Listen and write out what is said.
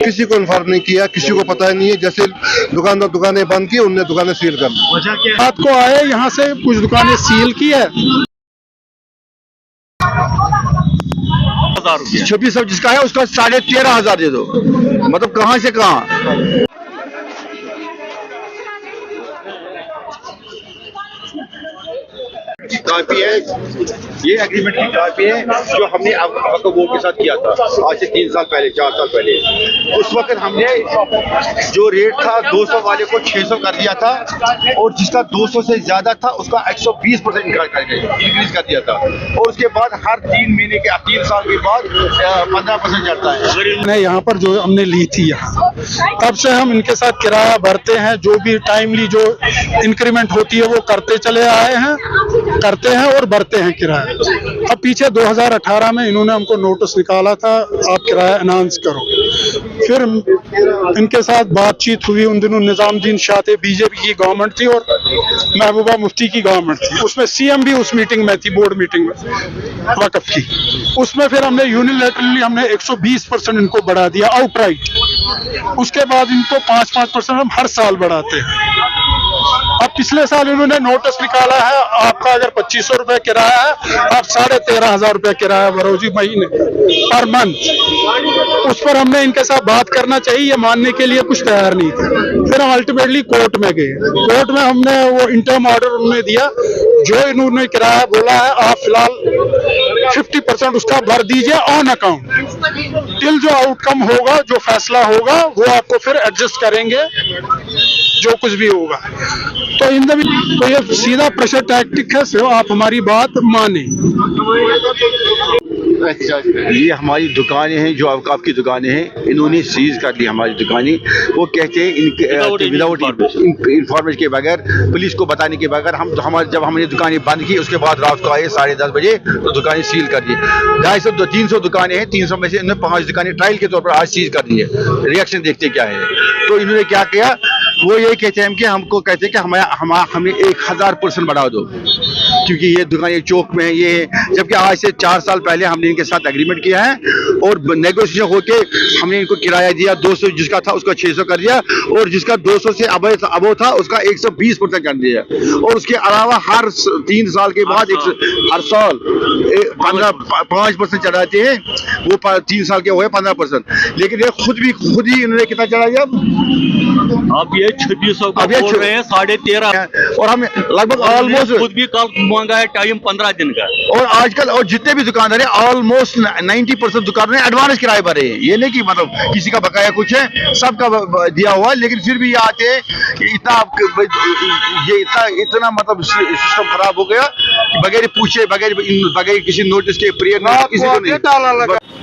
किसी को इन्फॉर्म नहीं किया, किसी को पता नहीं है। जैसे दुकानें बंद की, उनने दुकानें सील कर दी। रात को आए, यहाँ से कुछ दुकानें सील की है। 26 जिसका है उसका 13,500 दे दो। मतलब कहाँ से कहाँ। कॉपी है, ये एग्रीमेंट की कॉपी है जो हमने बोर्ड के साथ किया था आज से 3 साल पहले, 4 साल पहले। उस वक्त हमने जो रेट था 200 वाले को 600 कर दिया था, और जिसका 200 से ज्यादा था उसका 120% इंक्रीज कर दिया था। और उसके बाद हर 3 महीने के 3 साल के बाद 15% चढ़ता है। यहाँ पर जो हमने ली थी, यहाँ तब से हम इनके साथ किराया भरते हैं। जो भी टाइमली जो इंक्रीमेंट होती है वो करते चले आए हैं, करते हैं और भरते हैं किराया। अब पीछे 2018 में इन्होंने हमको नोटिस निकाला था, आप किराया अनाउंस करो। फिर इनके साथ बातचीत हुई। उन दिनों निजामुद्दीन शाह थे, बीजेपी की गवर्नमेंट थी और महबूबा मुफ्ती की गवर्नमेंट थी। उसमें सीएम भी उस मीटिंग में थी, बोर्ड मीटिंग में वक्फ की। उसमें फिर हमने यूनिलैटरली हमने 120% इनको बढ़ा दिया आउटराइट। उसके बाद इनको 5-5% हम हर साल बढ़ाते हैं। अब पिछले साल इन्होंने नोटिस निकाला है, आपका अगर 2500 रुपए किराया है, आप 13,500 रुपए किराया भरो जी महीने पर मंथ। उस पर हमने इनके साथ बात करना चाहिए, ये मानने के लिए कुछ तैयार नहीं थे। फिर हम अल्टीमेटली कोर्ट में गए। कोर्ट में हमने वो इंटर्म ऑर्डर उन्होंने दिया, जो इन्होंने किराया बोला है आप फिलहाल 50% उसका भर दीजिए ऑन अकाउंट। टिल जो आउटकम होगा, जो फैसला होगा, वो आपको फिर एडजस्ट करेंगे जो कुछ भी होगा। तो इन तो ये सीधा प्रेशर टैक्टिक है, सिर्फ आप हमारी बात माने। ये हमारी दुकानें हैं, जो आपकी दुकानें हैं, इन्होंने सीज कर दी हमारी दुकानें। वो कहते हैं विदाउट इंफॉर्मेशन के बगैर, पुलिस को बताने के बगैर हम जब हमने दुकानें बंद की, उसके बाद रात को आए 10:30 बजे तो दुकानें सील कर दी। 250-300 दुकानें हैं, 300 में से इन्होंने 5 दुकानें ट्रायल के तौर पर आज सीज कर दी है। रिएक्शन देखते क्या है। तो इन्होंने क्या किया, वो ये कहते हैं कि हमको कहते हैं कि हमें 1000% बढ़ा दो, क्योंकि ये दुकान ये चौक में है ये। जबकि आज से 4 साल पहले हमने इनके साथ एग्रीमेंट किया है और नेगोशिएशन होके हमने इनको किराया दिया। 200 जिसका था उसका 600 कर दिया, और जिसका 200 से अबव था उसका 120% कर दिया। और उसके अलावा हर 3 साल के बाद हर साल 5% चढ़ाते हैं। वो 3 साल के हुए 15%। लेकिन ये खुद ही इन्होंने कितना चढ़ाया, अब ये 2600 का बोल रहे हैं, 13,500। और हम लगभग ऑलमोस्ट खुद भी कल मांगा है टाइम 15 दिन का। और आजकल और जितने भी दुकानदार हैं ऑलमोस्ट 90% दुकानदार ने एडवांस किराए भरे हैं। ये नहीं कि मतलब किसी का बकाया कुछ है, सबका दिया हुआ है। लेकिन फिर भी ये आते हैं इतना मतलब सिस्टम खराब हो गया कि बगैर पूछे, बगैर किसी नोटिस के पीरियड किसी को नहीं।